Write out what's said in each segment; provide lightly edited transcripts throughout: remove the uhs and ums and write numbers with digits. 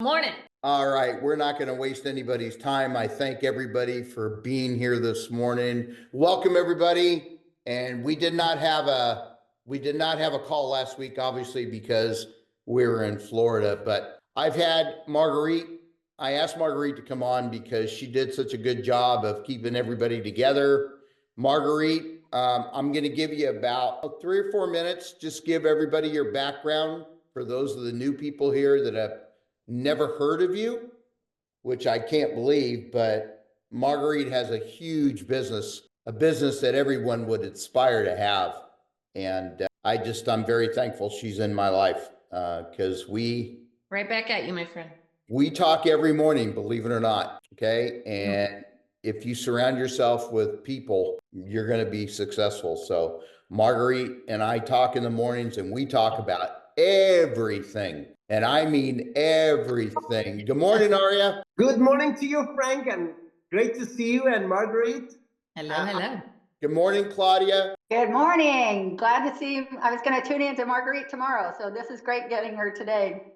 Morning. All right, we're not going to waste anybody's time. I thank everybody for being here this morning. Welcome everybody. And we did not have a call last week, obviously, because we were in Florida. But I've had Marguerite. I asked Marguerite to come on because she did such a good job of keeping everybody together. Marguerite, I'm going to give you about 3 or 4 minutes. Just give everybody your background for those of the new people here that have never heard of you, which I can't believe, but Marguerite has a huge business, a business that everyone would aspire to have. And I'm very thankful she's in my life because Right back at you, my friend. we talk every morning, believe it or not. Okay. And if you surround yourself with people, you're going to be successful. So Marguerite and I talk in the mornings and we talk about everything. And I mean everything. Good morning, Aria. Good morning to you, Frank, and great to see you and Marguerite. Hello. Good morning, Claudia. Good morning. Glad to see you. I was going to tune in to Marguerite tomorrow, so this is great getting her today.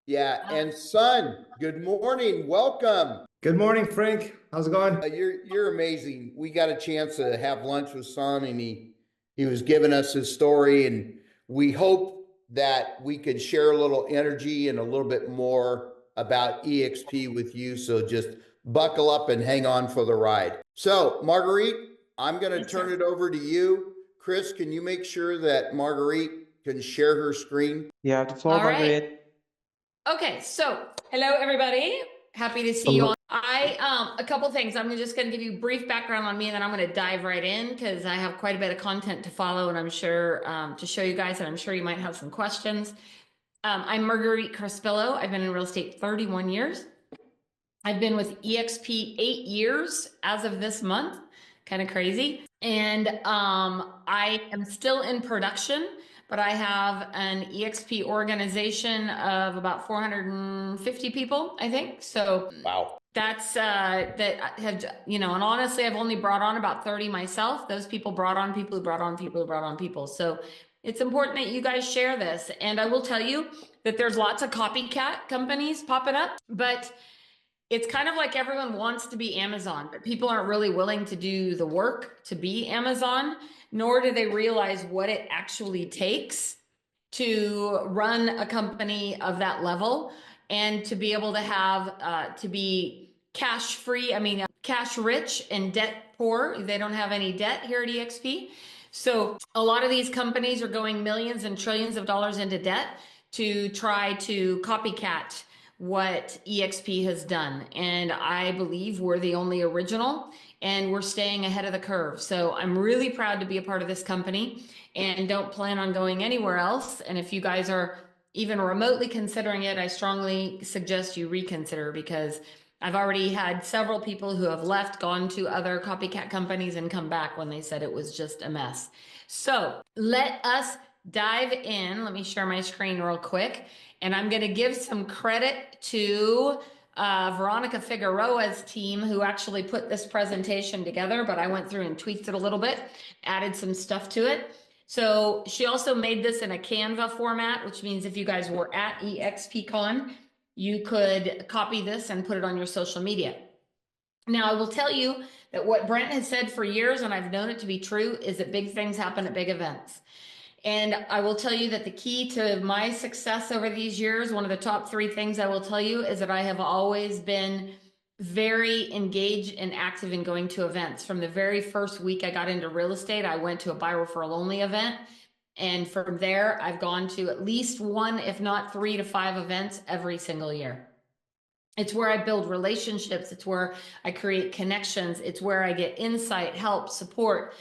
Yeah, and son, good morning. Welcome. Good morning, Frank. How's it going? You're amazing. We got a chance to have lunch with son, and he was giving us his story, and we hope that we could share a little energy and a little bit more about eXp with you. So just buckle up and hang on for the ride. So Marguerite, I'm going to turn it over to you. Chris, can you make sure that Marguerite can share her screen? Yeah, the floor, Marguerite. Right. Okay, so hello everybody. Happy to see you all. A couple things. I'm just going to give you a brief background on me, and then I'm going to dive right in because I have quite a bit of content to follow, and I'm sure to show you guys, and I'm sure you might have some questions. I'm Marguerite Crispillo. I've been in real estate 31 years. I've been with eXp 8 years as of this month. Kind of crazy. And I am still in production, but I have an eXp organization of about 450 people, I think. So wow, that's that have, and honestly, I've only brought on about 30 myself. Those people brought on people who brought on people who brought on people. So it's important that you guys share this. And I will tell you that there's lots of copycat companies popping up, but it's kind of like everyone wants to be Amazon, but people aren't really willing to do the work to be Amazon, nor do they realize what it actually takes to run a company of that level and to be able to have, to be cash free. I mean, cash rich and debt poor. They don't have any debt here at eXp. So a lot of these companies are going millions and trillions of dollars into debt to try to copycat what eXp has done. And I believe we're the only original and we're staying ahead of the curve. So I'm really proud to be a part of this company and don't plan on going anywhere else. And if you guys are even remotely considering it, I strongly suggest you reconsider because I've already had several people who have left, gone to other copycat companies and come back when they said it was just a mess. So let us dive in. Let me share my screen real quick. And I'm going to give some credit to Veronica Figueroa's team who actually put this presentation together, but I went through and tweaked it a little bit, added some stuff to it. So she also made this in a Canva format, which means if you guys were at eXpCon, you could copy this and put it on your social media. Now, I will tell you that what Brent has said for years, and I've known it to be true, is that big things happen at big events. And I will tell you that the key to my success over these years, one of the top 3 things I will tell you is that I have always been very engaged and active in going to events. From the very first week I got into real estate, I went to a buy referral only event. And from there, I've gone to at least 1, if not 3 to 5 events every single year. It's where I build relationships. It's where I create connections. It's where I get insight, help, support.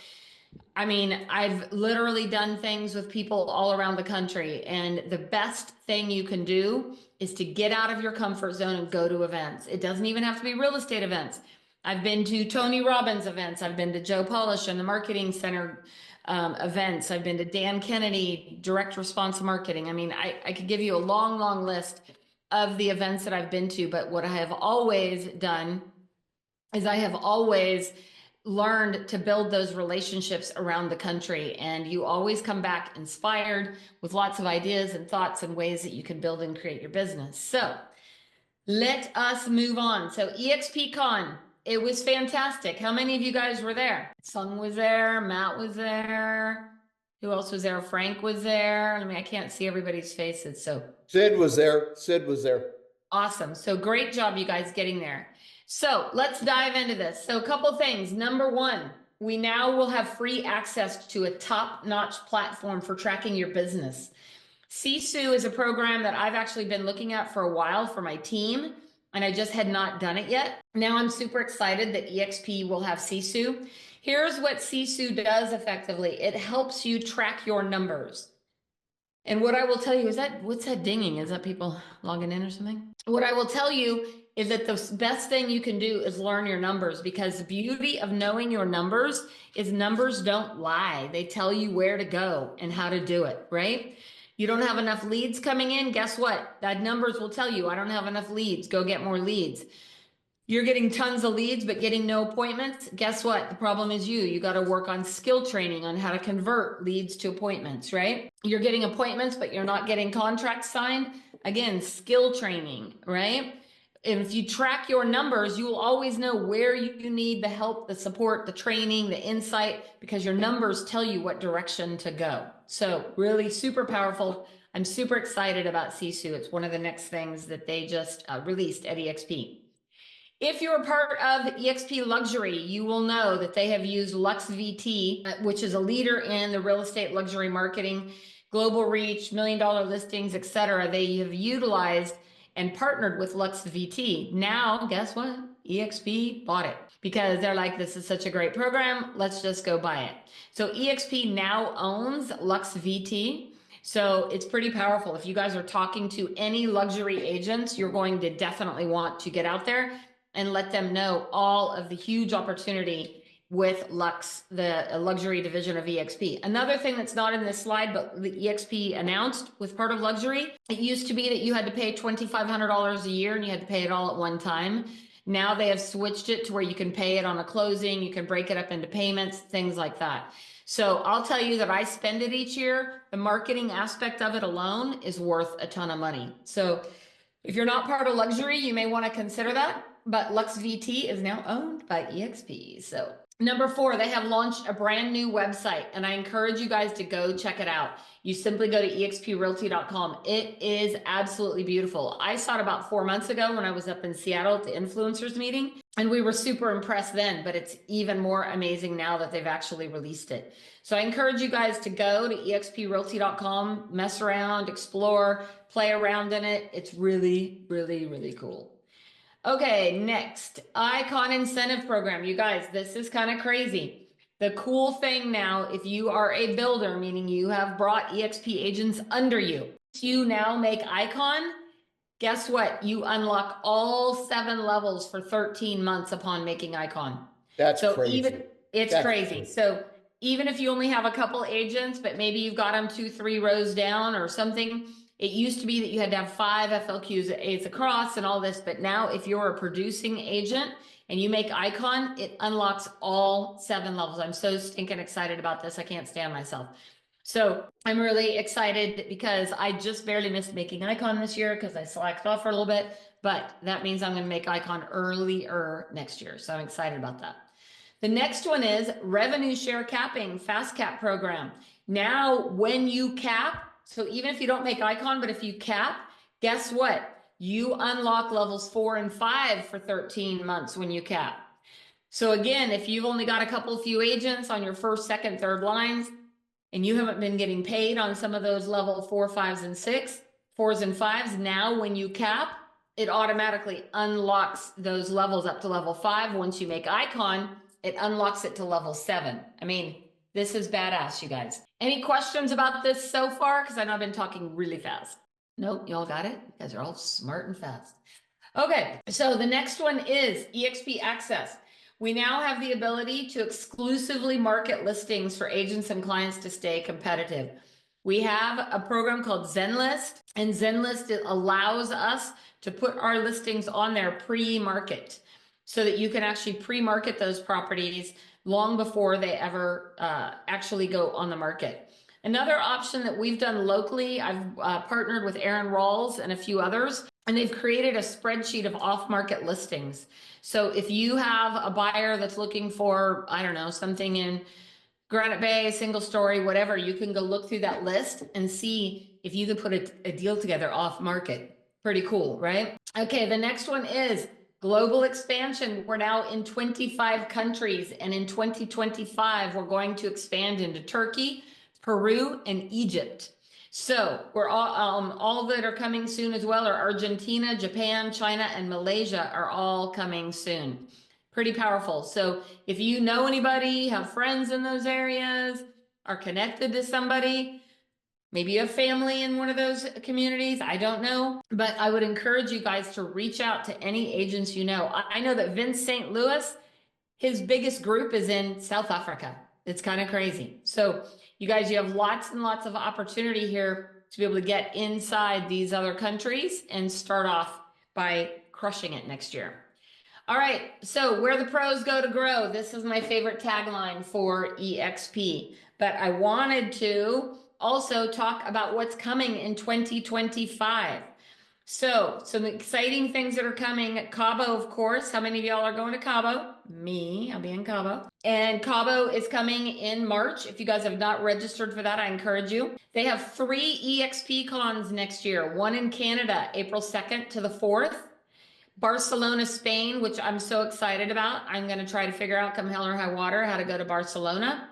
I mean, I've literally done things with people all around the country, and the best thing you can do is to get out of your comfort zone and go to events. It doesn't even have to be real estate events. I've been to Tony Robbins events. I've been to Joe Polish and the Marketing Center events. I've been to Dan Kennedy, direct response marketing. I mean, I could give you a long, long list of the events that I've been to, but what I have always done is I have always learned to build those relationships around the country, and you always come back inspired with lots of ideas and thoughts and ways that you can build and create your business. So Let us move on. So eXpCon, it was fantastic. How many of you guys were there? Sung was there, Matt was there. Who else was there? Frank was there. I mean, I can't see everybody's faces, so. Sid was there. Sid was there. Awesome. So great job, you guys, getting there. So let's dive into this. So a couple things. Number one, we now will have free access to a top-notch platform for tracking your business. CSU is a program that I've actually been looking at for a while for my team, and I just had not done it yet. Now I'm super excited that eXp will have CSU. Here's what CSU does effectively. It helps you track your numbers. And what I will tell you is that, what's that dinging? Is that people logging in or something? What I will tell you is that the best thing you can do is learn your numbers, because the beauty of knowing your numbers is numbers don't lie. They tell you where to go and how to do it, right? You don't have enough leads coming in. Guess what? That numbers will tell you, I don't have enough leads. Go get more leads. You're getting tons of leads, but getting no appointments. Guess what? The problem is you. You got to work on skill training on how to convert leads to appointments, right? You're getting appointments, but you're not getting contracts signed. Again, skill training, right? And if you track your numbers, you will always know where you need the help, the support, the training, the insight, because your numbers tell you what direction to go. So really super powerful. I'm super excited about CSU. It's one of the next things that they just released at eXp. If you're part of eXp Luxury, you will know that they have used LuxVT, which is a leader in the real estate luxury marketing, global reach, $1 million listings, etc. They have utilized and partnered with LuxVT. Now, guess what? eXp bought it because they're like, this is such a great program. Let's just go buy it. So eXp now owns LuxVT. So it's pretty powerful. If you guys are talking to any luxury agents, you're going to definitely want to get out there and let them know all of the huge opportunity with Lux, the luxury division of eXp. Another thing that's not in this slide, but the eXp announced with part of luxury, it used to be that you had to pay $2,500 a year and you had to pay it all at one time. Now they have switched it to where you can pay it on a closing, you can break it up into payments, things like that. So I'll tell you that I spend it each year. The marketing aspect of it alone is worth a ton of money. So if you're not part of luxury, you may want to consider that. But LuxVT is now owned by eXp. So number 4, they have launched a brand new website, and I encourage you guys to go check it out. You simply go to exprealty.com. It is absolutely beautiful. I saw it about 4 months ago when I was up in Seattle at the influencers meeting, and we were super impressed then, but it's even more amazing now that they've actually released it. So I encourage you guys to go to exprealty.com, mess around, explore, play around in it. It's really, really, really cool. Okay, next, Icon Incentive Program. You guys, this is kind of crazy. The cool thing now, if you are a builder, meaning you have brought eXp agents under you, you now make Icon, guess what? You unlock all 7 levels for 13 months upon making Icon. That's so crazy. It's crazy. So even if you only have a couple agents, but maybe you've got them 2-3 rows down or something, it used to be that you had to have 5 FLQs at A's across and all this, but now if you're a producing agent and you make Icon, it unlocks all 7 levels. I'm so stinking excited about this. I can't stand myself. So I'm really excited because I just barely missed making Icon this year because I slacked off for a little bit, but that means I'm going to make Icon earlier next year. So I'm excited about that. The next one is revenue share capping, fast cap program. Now, when you cap, so even if you don't make Icon, but if you cap, guess what? You unlock levels 4 and 5 for 13 months when you cap. So again, if you've only got a few agents on your first, second, third lines, and you haven't been getting paid on some of those level 4, 5s, and 6, 4s and 5s, now when you cap, it automatically unlocks those levels up to level 5. Once you make Icon, it unlocks it to level 7. I mean, this is badass, you guys. Any questions about this so far? Because I know I've been talking really fast. Nope, y'all got it? You guys are all smart and fast. Okay, so the next one is eXp Access. We now have the ability to exclusively market listings for agents and clients to stay competitive. We have a program called ZenList, and ZenList allows us to put our listings on there pre-market so that you can actually pre-market those properties long before they ever actually go on the market. Another option that we've done locally, I've partnered with Aaron Rawls and a few others, And they've created a spreadsheet of off-market listings. So if you have a buyer that's looking for, I don't know, something in Granite Bay, single story, whatever, you can go look through that list and see if you can put a deal together off market. Pretty cool, right? Okay, the next one is global expansion. We're now in 25 countries, and in 2025, we're going to expand into Turkey, Peru, and Egypt. So we're all that are coming soon as well are Argentina, Japan, China, and Malaysia are all coming soon. Pretty powerful. So if you know anybody, have friends in those areas, are connected to somebody, maybe you have family in one of those communities, I don't know, but I would encourage you guys to reach out to any agents you know. I know that Vince St. Louis, his biggest group is in South Africa. It's kind of crazy. So you guys, you have lots and lots of opportunity here to be able to get inside these other countries and start off by crushing it next year. All right, so where the pros go to grow. This is my favorite tagline for eXp, but I wanted to also talk about what's coming in 2025. So some exciting things that are coming. Cabo, of course. How many of y'all are going to Cabo? Me, I'll be in Cabo. And Cabo is coming in March. If you guys have not registered for that, I encourage you. They have 3 eXpCons next year. One in Canada, April 2nd to the 4th. Barcelona, Spain, which I'm so excited about. I'm going to try to figure out, come hell or high water, how to go to Barcelona.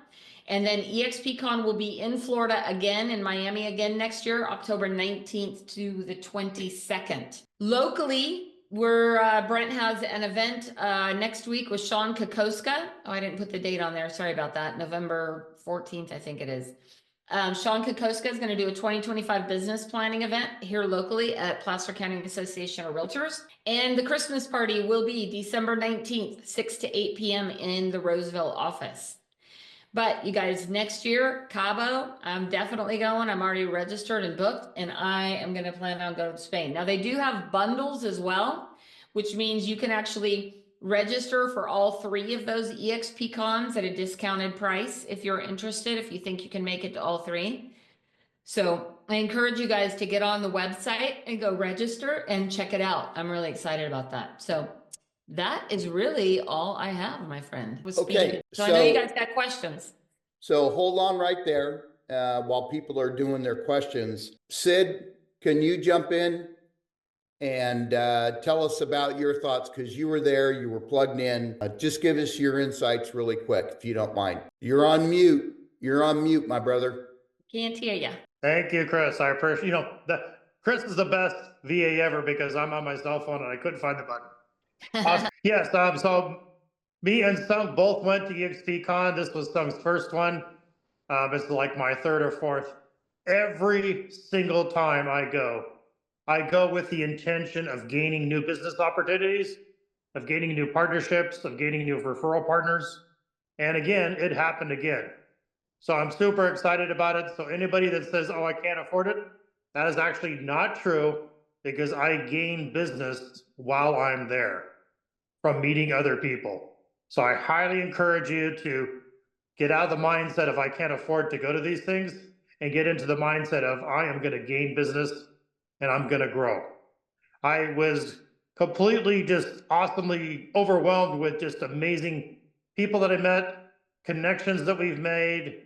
And then eXpCon will be in Florida again, in Miami again next year, October 19th to the 22nd. Locally, Brent has an event next week with Sean Kokoska. Oh, I didn't put the date on there. Sorry about that. November 14th, I think it is. Sean Kokoska is going to do a 2025 business planning event here locally at Placer County Association of Realtors. And the Christmas party will be December 19th, 6 to 8 p.m. in the Roseville office. But you guys, next year, Cabo, I'm definitely going. I'm already registered and booked, and I am going to plan on going to Spain. Now, they do have bundles as well, which means you can actually register for all 3 of those eXpCons at a discounted price if you're interested, if you think you can make it to all 3. So I encourage you guys to get on the website and go register and check it out. I'm really excited about that. So that is really all I have, my friend. Okay, So I know you guys got questions. So hold on right there while people are doing their questions. Sid, can you jump in and tell us about your thoughts? Because you were there, you were plugged in. Just give us your insights really quick, if you don't mind. You're on mute. You're on mute, my brother. Can't hear you. Thank you, Chris. I appreciate, Chris is the best VA ever because I'm on my cell phone and I couldn't find the button. Yes, so me and Sung both went to eXpCon. This was Sung's first one. It's like my 3rd or 4th. Every single time I go with the intention of gaining new business opportunities, of gaining new partnerships, of gaining new referral partners. And again, it happened again. So I'm super excited about it. So anybody that says, oh, I can't afford it, that is actually not true because I gain business while I'm there from meeting other people. So I highly encourage you to get out of the mindset of I can't afford to go to these things and get into the mindset of I am going to gain business and I'm going to grow. I was completely just awesomely overwhelmed with just amazing people that I met, connections that we've made,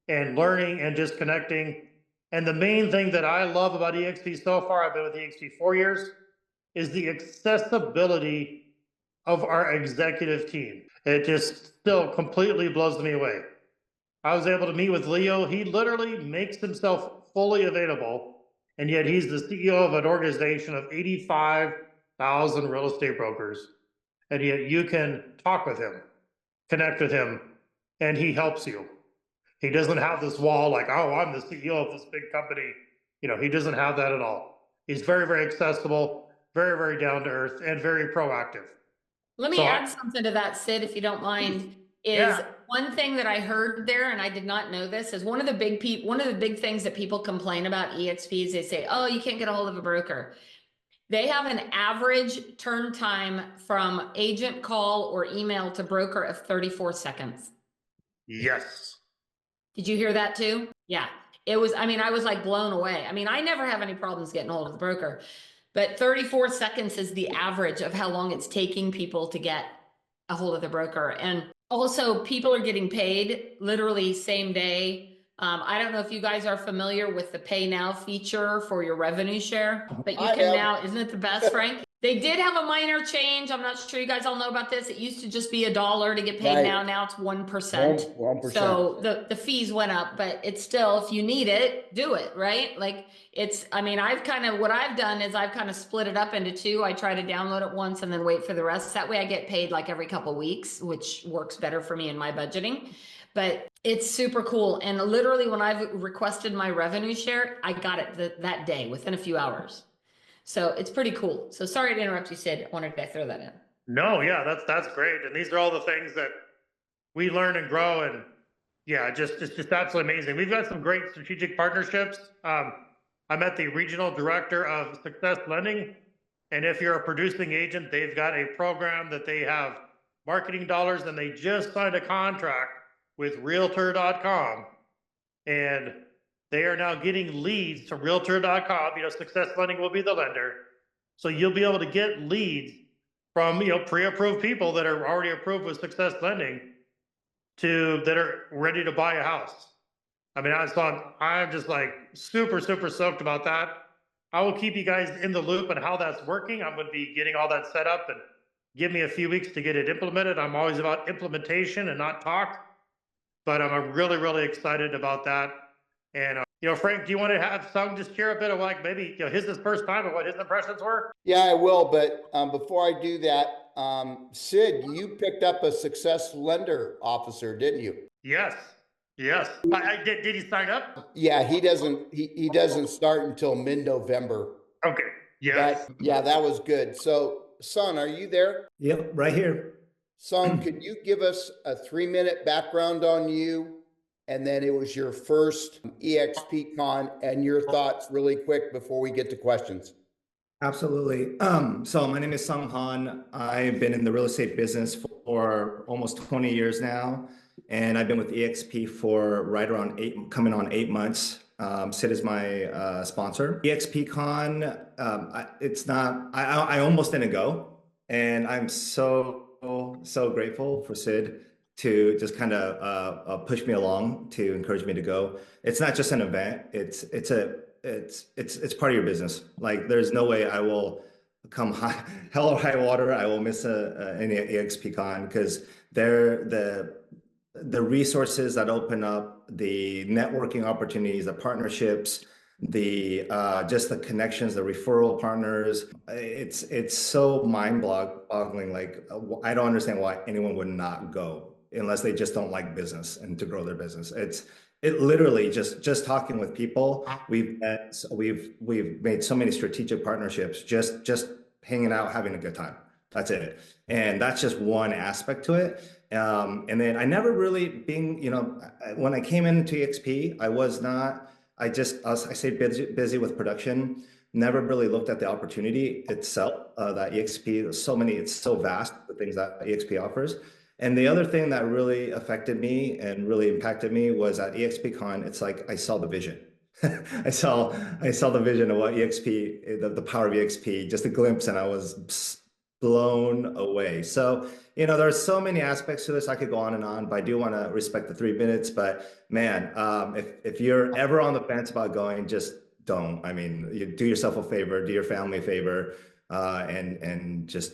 and learning and just connecting. And the main thing that I love about eXp so far, I've been with eXp 4 years, is the accessibility of our executive team. It just still completely blows me away. I was able to meet with Leo. He literally makes himself fully available, and yet he's the CEO of an organization of 85,000 real estate brokers. And yet you can talk with him, connect with him, and he helps you. He doesn't have this wall like, oh, I'm the CEO of this big company. He doesn't have that at all. He's very, very accessible, very, very down to earth, and very proactive. Let me add something to that, Sid, if you don't mind. One thing that I heard there, and I did not know this, is one of the big things that people complain about eXp is they say, oh, you can't get a hold of a broker. They have an average turn time from agent call or email to broker of 34 seconds. Yes. Did you hear that too? Yeah. I was like blown away. I never have any problems getting a hold of the broker. but 34 seconds is the average of how long it's taking people to get a hold of the broker. And also people are getting paid literally same day. I don't know if you guys are familiar with the Pay Now feature for your revenue share, but you I can am. now, isn't it the best, Frank? They did have a minor change. I'm not sure you guys all know about this. It used to just be $1 to get paid Right. now. Now it's 1%. 1%. So the fees went up, but it's still, if you need it, do it, right? Like it's, I mean, what I've done is I've kind of split it up into two. I try to download it once and then wait for the rest. That way I get paid like every couple weeks, which works better for me in my budgeting. But it's super cool. And literally when I've requested my revenue share, I got it that day within a few hours. So it's pretty cool. So sorry to interrupt you, Sid. I wanted to throw that in. No, yeah, that's great. And these are all the things that we learn and grow. And yeah, it's just absolutely amazing. We've got some great strategic partnerships. I met the regional director of Success Lending. And if you're a producing agent, they've got a program that they have marketing dollars, and they just signed a contract with Realtor.com. And they are now getting leads to Realtor.com. You know, Success Lending will be the lender. So you'll be able to get leads from, you know, pre-approved people that are already approved with Success Lending that are ready to buy a house. I mean, I'm just like super stoked about that. I will keep you guys in the loop on how that's working. I'm going to be getting all that set up, and give me a few weeks to get it implemented. I'm always about implementation and not talk, but I'm really excited about that. And, you know, Frank, do you want to have Sung just share a bit of like maybe, you know, his first time and what his impressions were? Yeah, I will. But before I do that, Sid, you picked up a Success Lender officer, didn't you? Yes. Did he sign up? Yeah, he doesn't start until mid-November. Okay. Yes. Yeah, that was good. So, Son, are you there? Yep, right here. Son, could you give us a 3-minute background on you? And then it was your first eXpCon and your thoughts really quick before we get to questions. Absolutely. So my name is Sung Han. I've been in the real estate business for almost 20 years now. And I've been with eXp for right around coming on 8 months. Sid is my sponsor. eXpCon, I almost didn't go. And I'm so grateful for Sid to just kind of push me along, to encourage me to go. It's not just an event. It's part of your business. Like there's no way I will come hell or high water, I will miss any eXpCon, because the resources that open up, the networking opportunities, the partnerships, the just the connections, the referral partners, it's so mind-boggling. Like I don't understand why anyone would not go unless they just don't like business and to grow their business. It literally just talking with people. We've made so many strategic partnerships, just hanging out, having a good time. That's it. And that's just one aspect to it. And then I never really when I came into eXp, I stayed busy with production, never really looked at the opportunity itself, that eXp, it's so vast, the things that eXp offers. And the other thing that really affected me and really impacted me was at eXpCon, it's like I saw the vision. I saw the vision of what eXp, the power of eXp, just a glimpse, and I was blown away. So, you know, there's so many aspects to this. I could go on and on, but I do want to respect the 3 minutes. But man, if you're ever on the fence about going, just don't. I mean, you do yourself a favor, do your family a favor, and just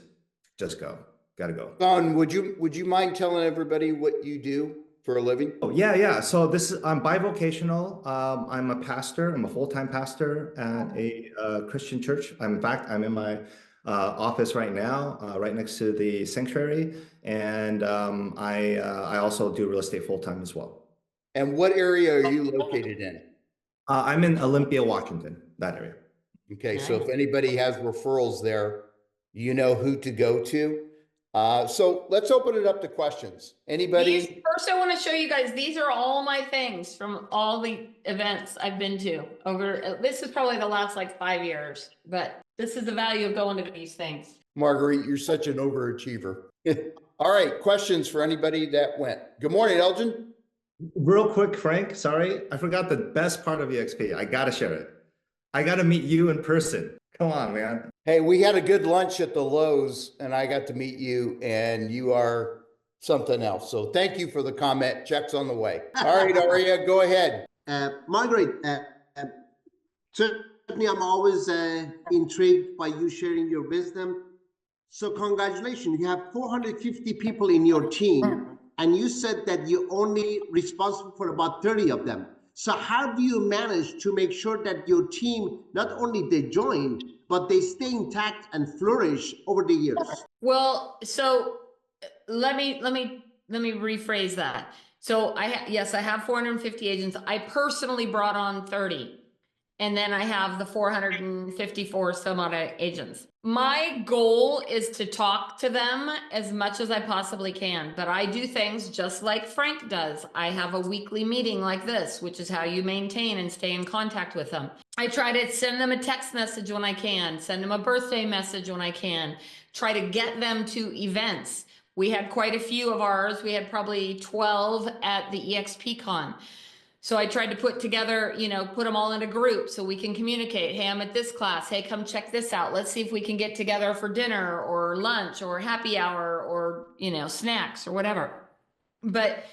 go. Got to go. Son, would you mind telling everybody what you do for a living? Oh, yeah. So I'm bivocational. I'm a pastor. I'm a full-time pastor at a Christian church. In fact, I'm in my office right now, right next to the sanctuary. And I also do real estate full-time as well. And what area are you located in? I'm in Olympia, Washington, that area. Okay, so if anybody has referrals there, you know who to go to. So let's open it up to questions. Anybody? First, I want to show you guys, these are all my things from all the events I've been to this is probably the last like 5 years, but this is the value of going to these things. Marguerite, you're such an overachiever. All right, questions for anybody that went. Good morning, Elgin. Real quick, Frank, sorry, I forgot the best part of eXp. I got to share it. I got to meet you in person. Come on, man. Hey, we had a good lunch at the Lowe's and I got to meet you and you are something else. So thank you for the comment. Check's on the way. All right, Aria, go ahead. Marguerite, certainly I'm always intrigued by you sharing your wisdom. So congratulations, you have 450 people in your team, and you said that you're only responsible for about 30 of them. So how do you manage to make sure that your team, not only they join, but they stay intact and flourish over the years? Well, so let me rephrase that. So yes, I have 450 agents. I personally brought on 30. And then I have the 454 some odd agents. My goal is to talk to them as much as I possibly can, but I do things just like Frank does. I have a weekly meeting like this, which is how you maintain and stay in contact with them. I try to send them a text message when I can, send them a birthday message when I can, try to get them to events. We had quite a few of ours. We had probably 12 at the eXpCon. So I tried to put together, put them all in a group so we can communicate. Hey, I'm at this class. Hey, come check this out. Let's see if we can get together for dinner or lunch or happy hour or, snacks or whatever. But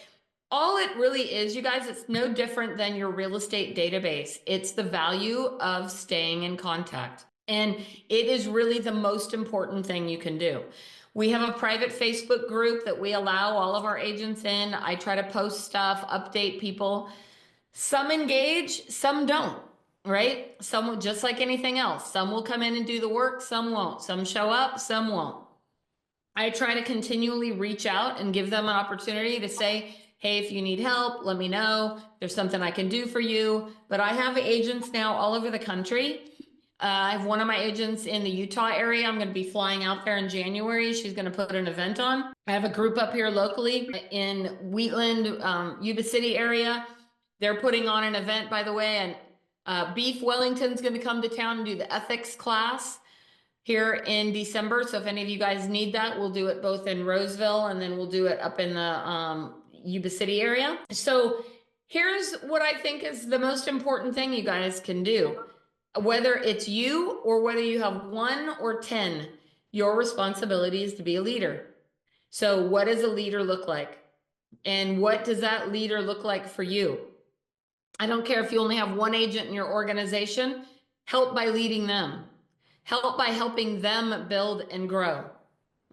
all it really is, you guys, it's no different than your real estate database. It's the value of staying in contact. And it is really the most important thing you can do. We have a private Facebook group that we allow all of our agents in. I try to post stuff, update people. Some engage, some don't, right? Some, just like anything else, some will come in and do the work, some won't. Some show up, some won't. I try to continually reach out and give them an opportunity to say, hey, if you need help, let me know. There's something I can do for you. But I have agents now all over the country. I have one of my agents in the Utah area. I'm going to be flying out there in January. She's going to put an event on. I have a group up here locally in Wheatland, Yuba City area. They're putting on an event, by the way, and Beef Wellington's going to come to town and do the ethics class here in December. So if any of you guys need that, we'll do it both in Roseville and then we'll do it up in the Yuba City area. So here's what I think is the most important thing you guys can do. Whether it's you or whether you have 1 or 10, your responsibility is to be a leader. So what does a leader look like? And what does that leader look like for you? I don't care if you only have 1 agent in your organization, help by leading them. Help by helping them build and grow,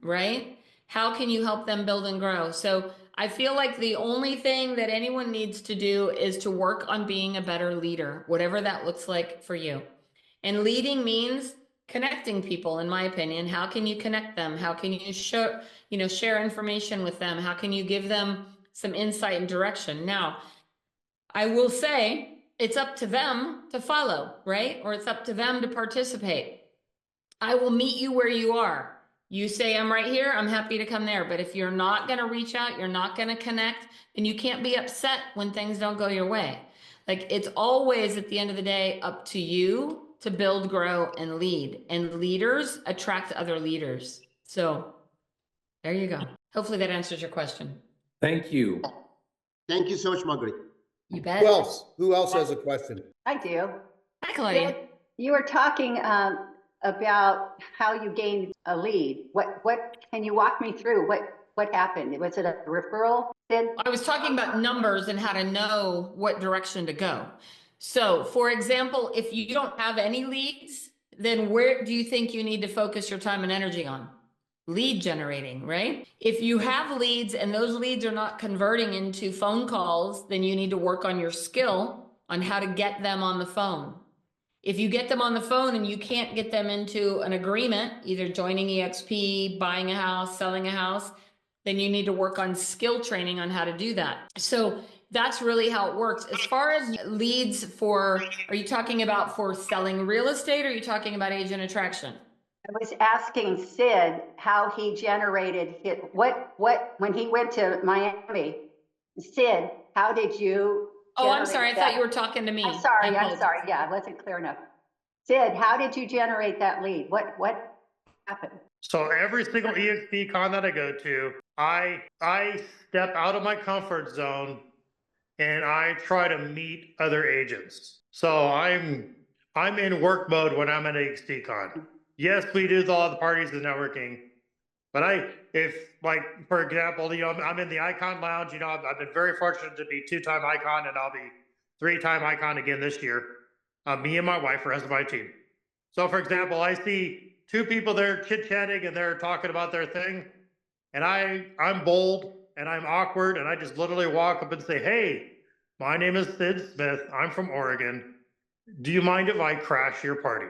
right? How can you help them build and grow? So I feel like the only thing that anyone needs to do is to work on being a better leader, whatever that looks like for you. And leading means connecting people, in my opinion. How can you connect them? How can you show, share information with them? How can you give them some insight and direction? Now, I will say it's up to them to follow, right? Or it's up to them to participate. I will meet you where you are. You say, I'm right here, I'm happy to come there. But if you're not going to reach out, you're not going to connect, then you can't be upset when things don't go your way. Like, it's always at the end of the day up to you to build, grow, and lead. And leaders attract other leaders. So there you go. Hopefully that answers your question. Thank you. Thank you so much, Marguerite. You bet. Who else has a question? I do. Hi, Claudia. You were talking about how you gained a lead. What can you walk me through? What happened? Was it a referral? I was talking about numbers and how to know what direction to go. So, for example, if you don't have any leads, then where do you think you need to focus your time and energy on? Lead generating, right? If you have leads and those leads are not converting into phone calls, then you need to work on your skill on how to get them on the phone. If you get them on the phone and you can't get them into an agreement, either joining EXP, buying a house, selling a house, then you need to work on skill training on how to do that. So that's really how it works. As far as leads are you talking about for selling real estate, or are you talking about agent attraction? I was asking Sid how he generated it. When he went to Miami, Sid, how did you? Oh, I'm sorry. I thought you were talking to me. I'm sorry. Yeah, I wasn't clear enough. Sid, how did you generate that lead? What happened? So every single eXpCon that I go to, I step out of my comfort zone and I try to meet other agents. So I'm I'm in work mode when I'm at eXpCon. Yes, we do all the parties and networking, but if like, for example, you know, I'm in the Icon Lounge, you know, I've been very fortunate to be 2-time Icon, and I'll be 3-time Icon again this year. Me and my wife are as my team. So for example, I see 2 people there chit-chatting and they're talking about their thing, and I'm bold and I'm awkward, and I just literally walk up and say, hey, my name is Sid Smith. I'm from Oregon. Do you mind if I crash your party?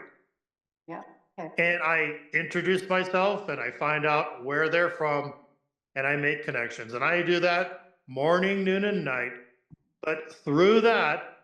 Yeah. Okay. And I introduce myself and I find out where they're from and I make connections. And I do that morning, noon, and night. But through that,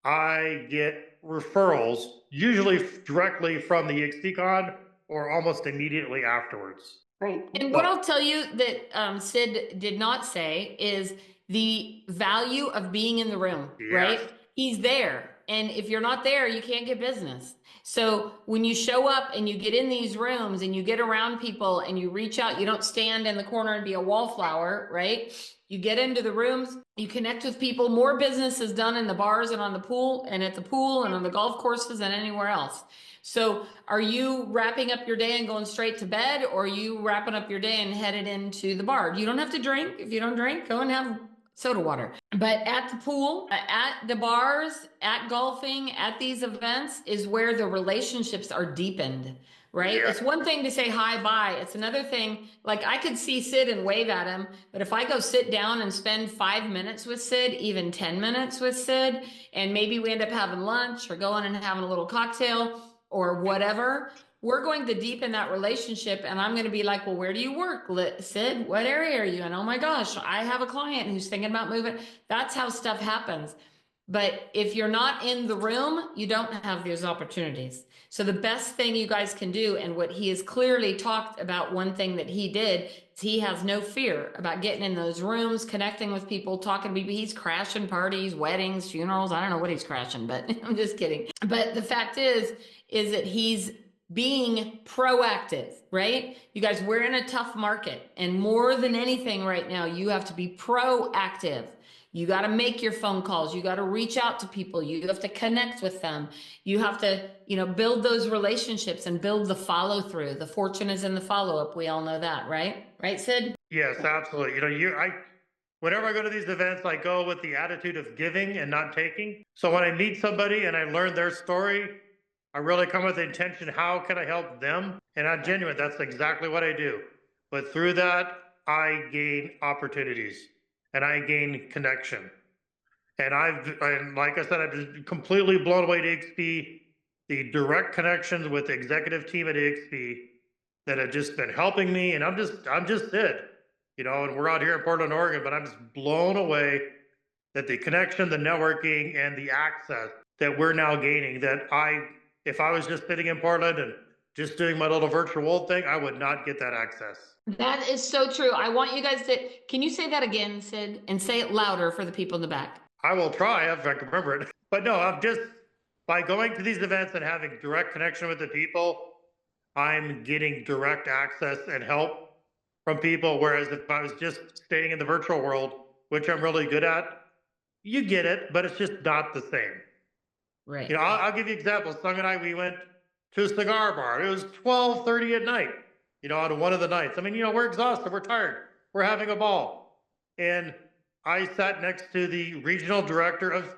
I get referrals, usually directly from the eXpCon or almost immediately afterwards. Great. And what I'll tell you that Sid did not say is the value of being in the room, right? Yes. He's there. And if you're not there, you can't get business. So when you show up and you get in these rooms and you get around people and you reach out, you don't stand in the corner and be a wallflower, right? You get into the rooms, you connect with people. More business is done in the bars and on the pool and at the pool and on the golf courses than anywhere else. So are you wrapping up your day and going straight to bed, or are you wrapping up your day and headed into the bar? You don't have to drink. If you don't drink, go and have soda water. But at the pool, at the bars, at golfing, at these events is where the relationships are deepened, right? Yeah. It's one thing to say hi, bye. It's another thing, like I could see Sid and wave at him, but if I go sit down and spend 5 minutes with Sid, even 10 minutes with Sid, and maybe we end up having lunch or going and having a little cocktail or whatever, we're going to deepen that relationship. And I'm going to be like, well, where do you work, Sid? What area are you in? Oh my gosh, I have a client who's thinking about moving. That's how stuff happens. But if you're not in the room, you don't have those opportunities. So the best thing you guys can do, and what he has clearly talked about, one thing that he did, is he has no fear about getting in those rooms, connecting with people, talking to people. He's crashing parties, weddings, funerals. I don't know what he's crashing, but I'm just kidding. But the fact is that he's being proactive, right? You guys, we're in a tough market, and more than anything right now, you have to be proactive. You got to make your phone calls. You got to reach out to people. You have to connect with them. You have to, build those relationships and build the follow through. The fortune is in the follow up. We all know that, right? Right, Sid? Yes, absolutely. Whenever I go to these events, I go with the attitude of giving and not taking. So when I meet somebody and I learn their story, I really come with the intention, how can I help them? And I'm genuine. That's exactly what I do. But through that, I gain opportunities and I gain connection. And like I said, I've been completely blown away to eXp, the direct connections with the executive team at eXp that have just been helping me. And I'm just Sid, and we're out here in Portland, Oregon, but I'm just blown away that the connection, the networking, and the access that we're now gaining, if I was just sitting in Portland and just doing my little virtual thing, I would not get that access. That is so true. I want you guys can you say that again, Sid, and say it louder for the people in the back? I will try if I can remember it. But no, I'm just, by going to these events and having direct connection with the people, I'm getting direct access and help from people. Whereas if I was just staying in the virtual world, which I'm really good at, you get it, but it's just not the same. Right. I'll give you examples. Sung and I, we went to a cigar bar. It was 12:30 at night, on one of the nights. I mean, we're exhausted, we're tired, we're having a ball. And I sat next to the regional director of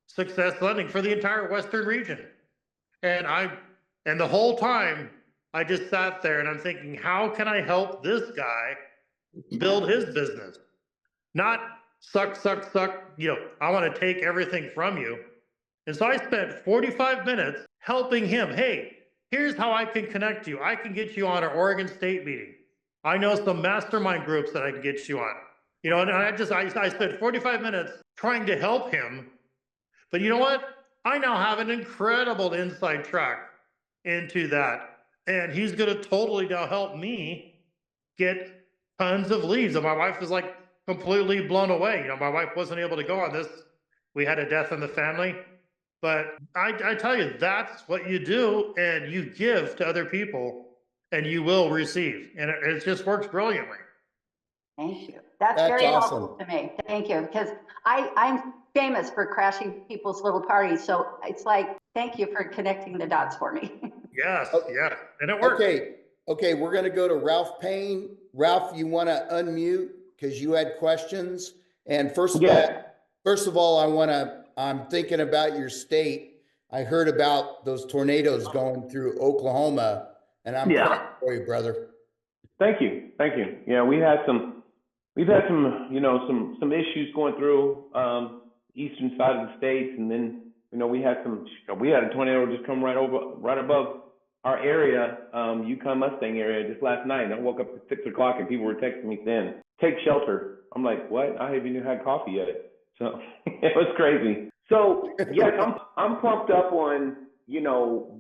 success lending for the entire Western region. And the whole time I just sat there and I'm thinking, how can I help this guy build his business? Not suck, I want to take everything from you. And so I spent 45 minutes helping him. Hey, here's how I can connect you. I can get you on an Oregon State meeting. I know some mastermind groups that I can get you on. And I spent 45 minutes trying to help him. But you know what? I now have an incredible inside track into that. And he's going to totally now help me get tons of leads. And my wife was like completely blown away. My wife wasn't able to go on this. We had a death in the family. But I tell you, that's what you do, and you give to other people, and you will receive. And it just works brilliantly. Thank you. That's very awesome. helpful to me. Thank you. Because I'm famous for crashing people's little parties. So it's like Thank you for connecting the dots for me. Yes, Oh, yeah, and it worked. Okay, we're gonna go to Ralph Payne. Ralph, you wanna unmute because you had questions? And first of all, I'm thinking about your state. I heard about those tornadoes going through Oklahoma, and I'm praying for you, brother. Thank you. Yeah, we've had some, some issues going through eastern side of the states, and then we had a tornado just come right above our area, Yukon Mustang area, just last night. And I woke up at 6 o'clock and people were texting me saying, "Take shelter." I'm like, "What? I haven't even had coffee yet." So it was crazy. So yes, I'm pumped up on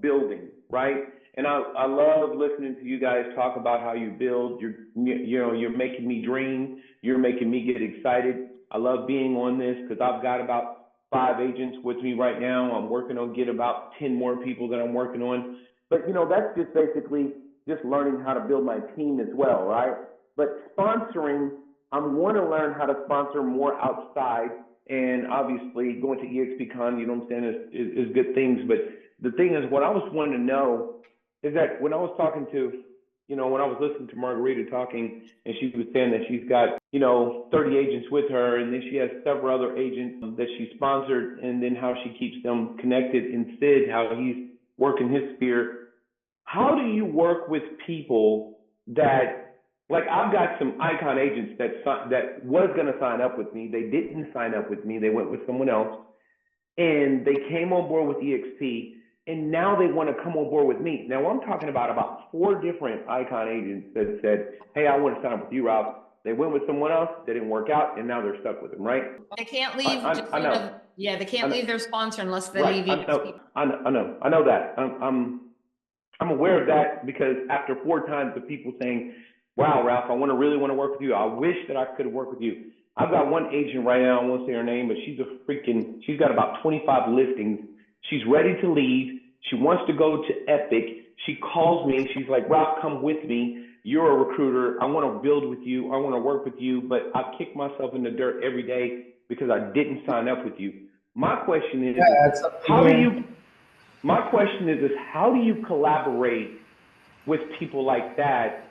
building, right? And I love listening to you guys talk about how you build. You're making me dream. You're making me get excited. I love being on this because I've got about 5 agents with me right now. I'm working on get about 10 more people that I'm working on. But that's just basically just learning how to build my team as well, right? But sponsoring, I want to learn how to sponsor more outside. And obviously going to eXpCon, you know what I'm saying, is good things. But the thing is, what I was wanting to know is that when I was talking to, when I was listening to Marguerite talking, and she was saying that she's got, 30 agents with her, and then she has several other agents that she sponsored, and then how she keeps them connected, and Sid, how he's working his sphere. How do you work with people that, like, I've got some icon agents that was going to sign up with me. They didn't sign up with me. They went with someone else, and they came on board with eXp. And now they want to come on board with me. Now I'm talking about 4 different icon agents that said, "Hey, I want to sign up with you, Ralph." They went with someone else, they didn't work out, and now they're stuck with them, right? They can't leave. I know. They can't leave their sponsor unless they Right. leave. I know that. I'm aware of that because after 4 times of people saying, "Wow, Ralph, I really want to work with you. I wish that I could work with you." I've got one agent right now, I won't say her name, but she's got about 25 listings. She's ready to leave. She wants to go to Epic. She calls me. She's like, "Ralph, come with me. You're a recruiter. I want to build with you. I want to work with you, but I kick myself in the dirt every day because I didn't sign up with you." My question is, how do you collaborate with people like that,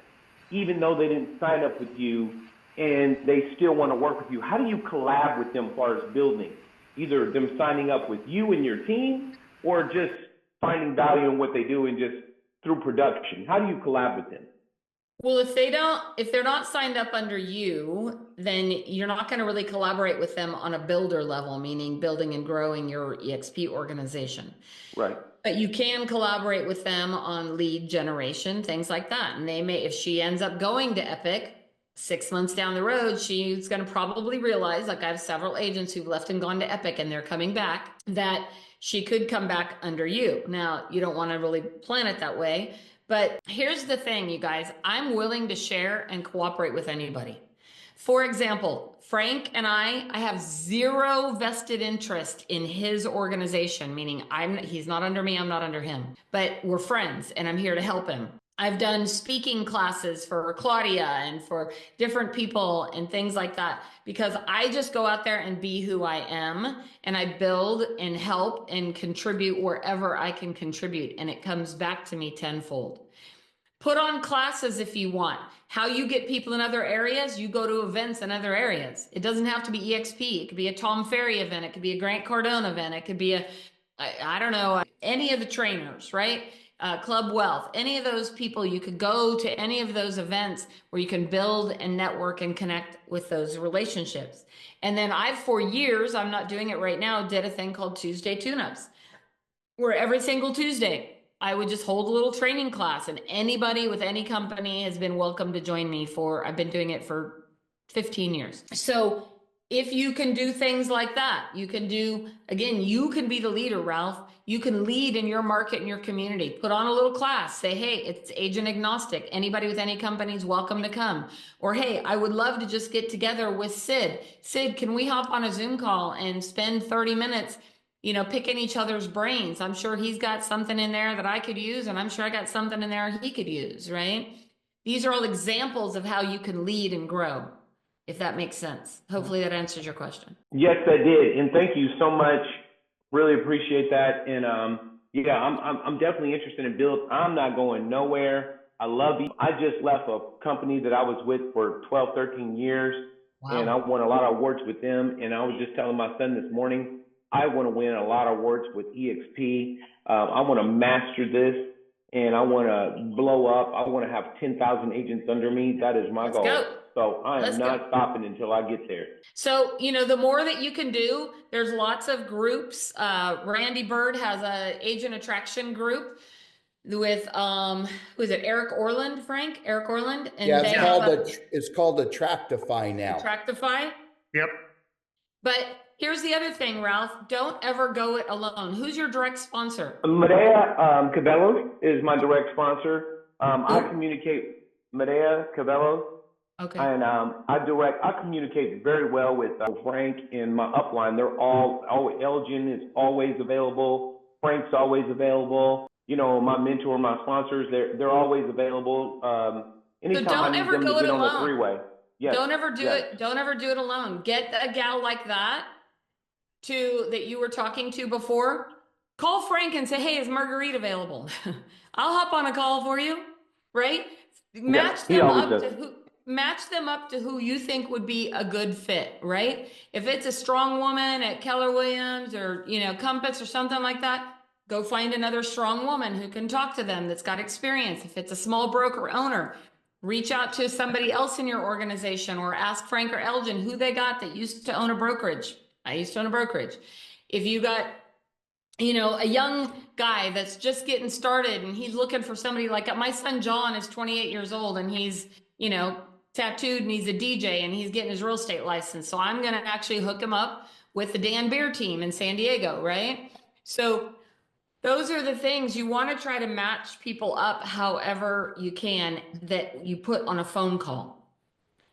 even though they didn't sign up with you and they still want to work with you? How do you collab with them as far as building? Either them signing up with you and your team, or just finding value in what they do and just through production. How do you collab with them? Well, if they're not signed up under you, then you're not going to really collaborate with them on a builder level, meaning building and growing your eXp organization. Right. But you can collaborate with them on lead generation, things like that. And they may, if she ends up going to Epic 6 months down the road, she's going to probably realize, like I have several agents who've left and gone to Epic and they're coming back, that she could come back under you. Now, you don't want to really plan it that way. But here's the thing, you guys, I'm willing to share and cooperate with anybody. For example, Frank and I have 0 vested interest in his organization, meaning he's not under me, I'm not under him, but we're friends and I'm here to help him. I've done speaking classes for Claudia and for different people and things like that, because I just go out there and be who I am, and I build and help and contribute wherever I can contribute, and it comes back to me tenfold. Put on classes if you want. How you get people in other areas, you go to events in other areas. It doesn't have to be eXp. It could be a Tom Ferry event. It could be a Grant Cardone event. It could be I don't know, any of the trainers, right? Club Wealth, any of those people, you could go to any of those events where you can build and network and connect with those relationships. And then for years, I'm not doing it right now, did a thing called Tuesday Tune-Ups, where every single Tuesday, I would just hold a little training class, and anybody with any company has been welcome to join me I've been doing it for 15 years. So if you can do things like that, you can be the leader, Ralph. You can lead in your market and your community. Put on a little class. Say, hey, it's agent agnostic. Anybody with any company is welcome to come. Or, hey, I would love to just get together with Sid. Sid, can we hop on a Zoom call and spend 30 minutes, picking each other's brains? I'm sure he's got something in there that I could use, and I'm sure I got something in there he could use, right? These are all examples of how you can lead and grow, if that makes sense. Hopefully that answers your question. Yes, that did. And thank you so much. Really appreciate that. And yeah, I'm definitely interested in build. I'm not going nowhere. I love you. I just left a company that I was with for 12, 13 years, and I Wow. won a lot of awards with them. And I was just telling my son this morning, I want to win a lot of awards with eXp. I want to master this, and I want to blow up. I want to have 10,000 agents under me. That is my Let's goal. go. So I Let's am go. not stopping until I get there. So, you know, the more that you can do, there's lots of groups. Randy Bird has a agent attraction group with who is it? Eric Orland, Frank? Eric Orland. And Yeah, they Yeah. have it's called Attractify now. Attractify. Yep. But here's the other thing, Ralph. Don't ever go it alone. Who's your direct sponsor? Medea Cabello is my direct sponsor. I communicate Medea Cabello. Okay. And I communicate very well with Frank and my upline. They're all Elgin is always available. Frank's always available. You know, my mentor, my sponsors, they're always available. Anytime don't I need ever them go to it get on the alone. three-way. Yes. Don't ever do yes. it. Don't ever do it alone. Get a gal like that that you were talking to before. Call Frank and say, "Hey, is Marguerite available?" I'll hop on a call for you, right? Match he them always up does. to who you think would be a good fit, right? If it's a strong woman at Keller Williams or, you know, Compass or something like that, go find another strong woman who can talk to them that's got experience. If it's a small broker owner, reach out to somebody else in your organization or ask Frank or Elgin who they got that used to own a brokerage. I used to own a brokerage. If you got, you know, a young guy that's just getting started and he's looking for somebody like my son John is 28 years old and he's, you know, tattooed and he's a DJ and he's getting his real estate license. So I'm going to actually hook him up with the Dan Beer team in San Diego, right? So those are the things you want to try to match people up however you can that you put on a phone call.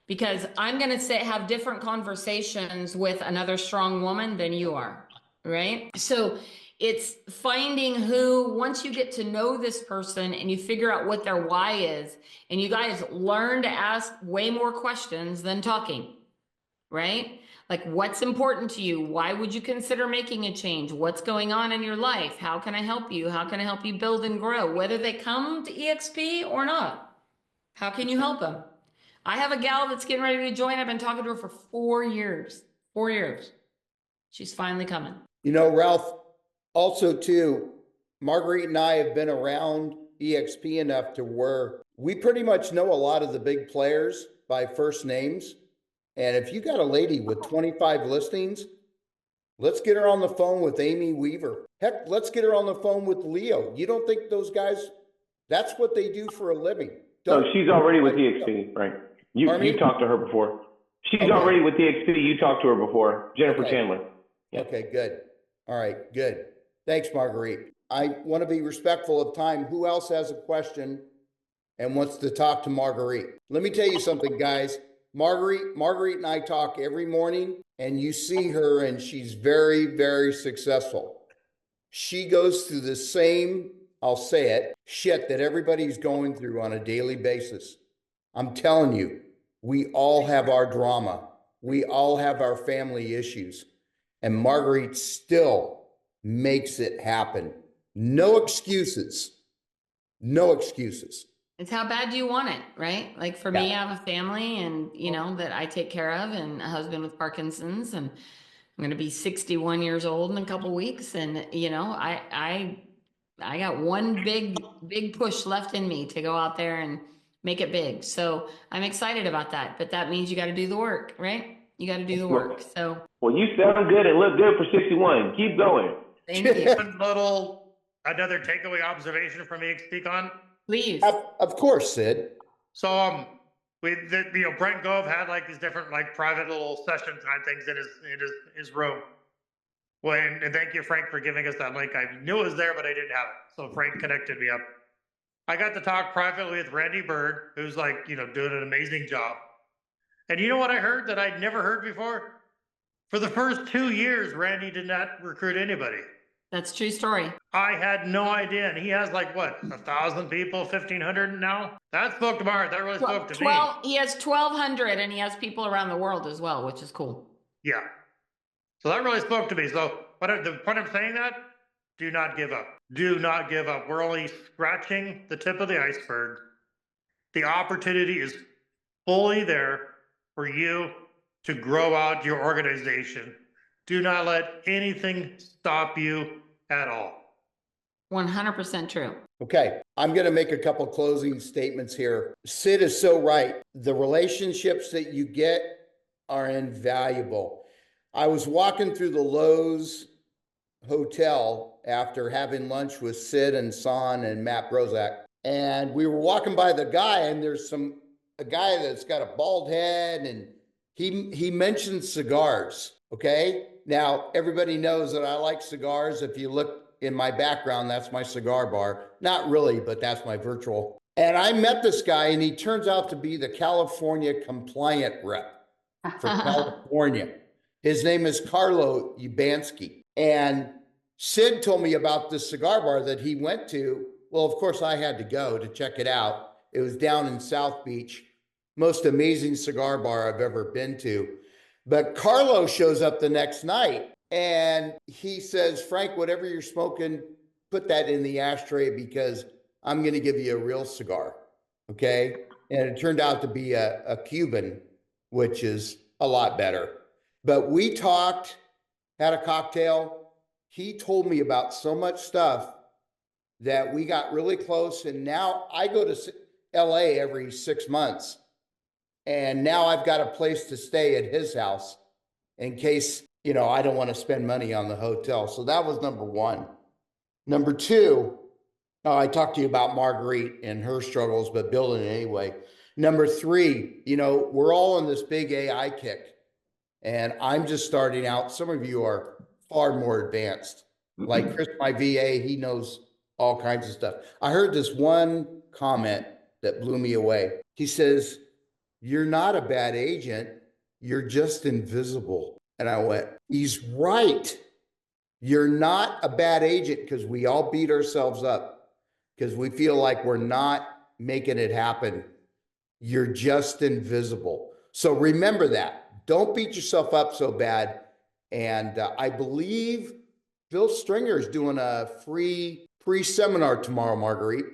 Because I'm going to have different conversations with another strong woman than you are, right? So it's finding who, once you get to know this person and you figure out what their why is, and you guys learn to ask way more questions than talking, right? Like, what's important to you? Why would you consider making a change? What's going on in your life? How can I help you? How can I help you build and grow? Whether they come to eXp or not, how can you help them? I have a gal that's getting ready to join. I've been talking to her for 4 years. 4 years. She's finally coming. You know, Ralph, also too, Marguerite and I have been around eXp enough to where we pretty much know a lot of the big players by first names. And if you got a lady with 25 listings, let's get her on the phone with Amy Weaver. Heck, let's get her on the phone with Leo. You don't think those guys, that's what they do for a living? No, she's already with eXp, right? You talked to her before. She's already with eXp. You talked to her before, Jennifer Chandler. Yeah. Okay, good. All right, good. Thanks, Marguerite. I want to be respectful of time. Who else has a question and wants to talk to Marguerite? Let me tell you something, guys. Marguerite and I talk every morning, and you see her, and she's very, very successful. She goes through the same, I'll say it, shit that everybody's going through on a daily basis. I'm telling you, we all have our drama. We all have our family issues. And Marguerite still makes it happen. No excuses. No excuses. It's how bad do you want it, right? Like for me, I have a family and, you know, that I take care of and a husband with Parkinson's, and I'm going to be 61 years old in a couple weeks. And, you know, I got one big push left in me to go out there and make it big. So I'm excited about that, but that means you got to do the work, right? You got to do the work. So. Well, you sound good and look good for 61. Keep going. Thank you. Another takeaway observation from eXpCon. Please. Of course, Sid. So Brent Gove had like these different like private little session type things in his room. Well, and thank you, Frank, for giving us that link. I knew it was there, but I didn't have it. So Frank connected me up. I got to talk privately with Randy Bird, who's like, you know, doing an amazing job. And you know what I heard that I'd never heard before? For the first 2 years, Randy did not recruit anybody. That's a true story. I had no idea. And he has like, what, 1,000 people, 1,500 now? That spoke to my heart. That really spoke to me. He has 1,200 and he has people around the world as well, which is cool. Yeah. So that really spoke to me. So the point I'm saying that, do not give up. Do not give up. We're only scratching the tip of the iceberg. The opportunity is fully there for you to grow out your organization. Do not let anything stop you at all. 100% true. Okay, I'm going to make a couple closing statements here. Sid is so right. The relationships that you get are invaluable. I was walking through the Lowe's hotel after having lunch with Sid and Son and Matt Brozak, and we were walking by the guy, and there's a guy that's got a bald head, and he mentioned cigars. Okay, now everybody knows that I like cigars. If you look in my background, that's my cigar bar. Not really, but that's my virtual. And I met this guy, and he turns out to be the California compliant rep for California. His name is Carlo Ubansky. And Sid told me about this cigar bar that he went to. Well, of course, I had to go to check it out. It was down in South Beach. Most amazing cigar bar I've ever been to. But Carlo shows up the next night, and he says, Frank, whatever you're smoking, put that in the ashtray because I'm going to give you a real cigar. Okay. And it turned out to be a Cuban, which is a lot better. But we talked, had a cocktail. He told me about so much stuff that we got really close. And now I go to LA every 6 months. And now I've got a place to stay at his house in case, you know, I don't want to spend money on the hotel. So that was number one. Number two, I talked to you about Marguerite and her struggles, but building it anyway. Number three, you know, we're all on this big AI kick, and I'm just starting out. Some of you are far more advanced. Like Chris, my VA, he knows all kinds of stuff. I heard this one comment that blew me away. He says, "You're not a bad agent. You're just invisible." And I went, he's right. You're not a bad agent, because we all beat ourselves up because we feel like we're not making it happen. You're just invisible. So remember that. Don't beat yourself up so bad. And I believe Phil Stringer is doing a free seminar tomorrow, Marguerite.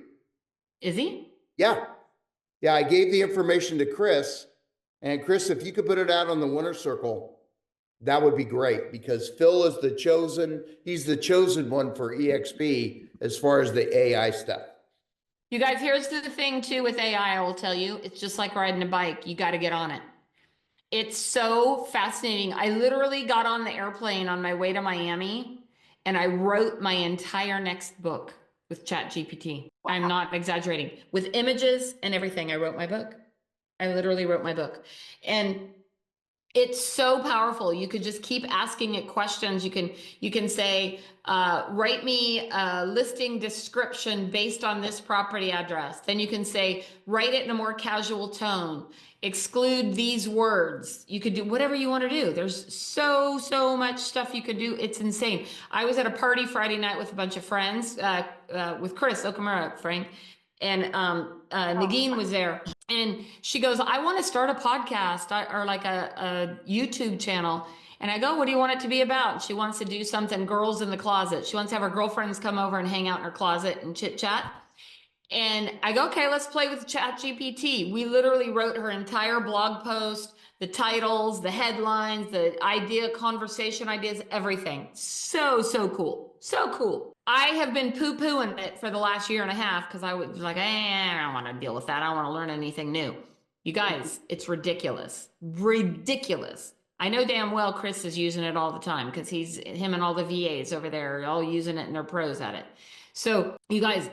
Is he? Yeah. Yeah, I gave the information to Chris. And Chris, if you could put it out on the Winner Circle, that would be great, because Phil is he's the chosen one for EXP as far as the AI stuff. You guys, here's the thing too with AI, I will tell you, it's just like riding a bike. You got to get on it. It's so fascinating. I literally got on the airplane on my way to Miami and I wrote my entire next book with ChatGPT. Wow. I'm not exaggerating. With images and everything, I wrote my book. I literally wrote my book. And it's so powerful. You could just keep asking it questions. You can say, write me a listing description based on this property address. Then you can say, write it in a more casual tone. Exclude these words. You could do whatever you want to do. There's so much stuff you could do. It's insane. I was at a party Friday night with a bunch of friends, with Chris Okamura, Frank, and Nagin was there. And she goes, I want to start a podcast or like a YouTube channel. And I go, what do you want it to be about? She wants to do something girls in the closet. She wants to have her girlfriends come over and hang out in her closet and chit chat. And I go, okay, let's play with ChatGPT. We literally wrote her entire blog post, the titles, the headlines, the conversation ideas, everything. So cool. So cool. I have been poo-pooing it for the last year and a half because I was like, I don't want to deal with that. I don't want to learn anything new. You guys, it's ridiculous. Ridiculous. I know damn well Chris is using it all the time because him and all the VAs over there are all using it and they're pros at it. So you guys,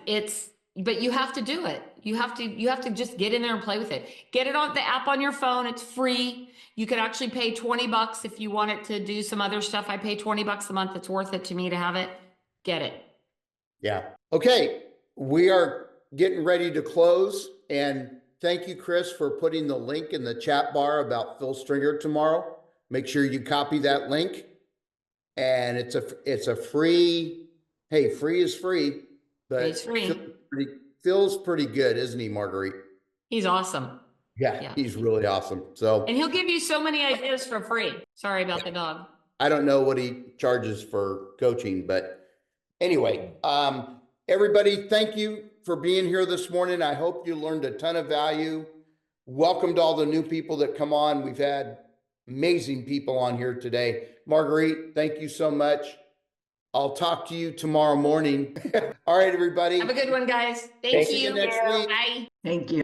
but you have to do it. You have to just get in there and play with it. Get it on the app on your phone. It's free. You could actually pay $20 if you want it to do some other stuff. I pay $20 a month. It's worth it to me to have it. Get it. Yeah. Okay. We are getting ready to close. And thank you, Chris, for putting the link in the chat bar about Phil Stringer tomorrow. Make sure you copy that link. And it's a free, hey, free is free. But it's free. Phil's pretty good, isn't he, Marguerite? He's awesome. Yeah, he's really awesome. So, and he'll give you so many ideas for free. Sorry about the dog. I don't know what he charges for coaching, but Anyway, everybody, thank you for being here this morning. I hope you learned a ton of value. Welcome to all the new people that come on. We've had amazing people on here today. Marguerite, thank you so much. I'll talk to you tomorrow morning. All right, everybody. Have a good one, guys. See you next week. Bye. Thank you.